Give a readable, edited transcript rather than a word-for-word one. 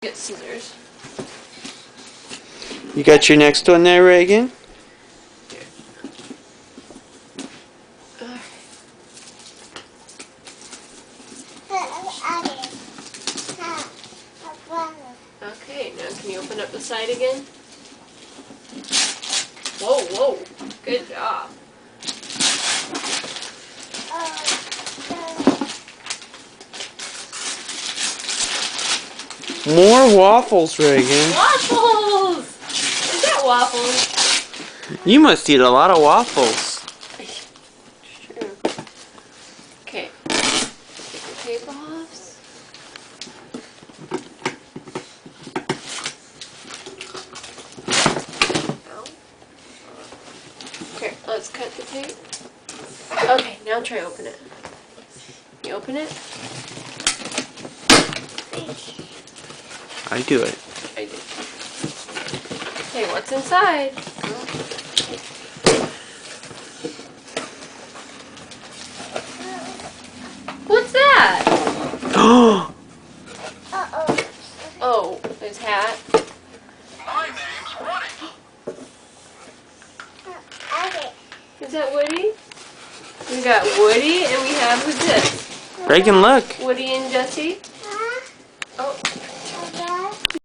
Get scissors. You got your next one there, Reagan? Okay, now can you open up the side again? Whoa, whoa. Good job. More waffles, Reagan. Waffles! Is that waffles? You must eat a lot of waffles. True. Okay. Take the tape off. Okay, let's cut the tape. Okay, now try open it. You open it? I do it. I did. Okay, what's inside? What's that? Oh, his hat. My name's Woody. Is that Woody? We got Woody and we have who's this? Reagan, look. Woody and Jesse. Oh.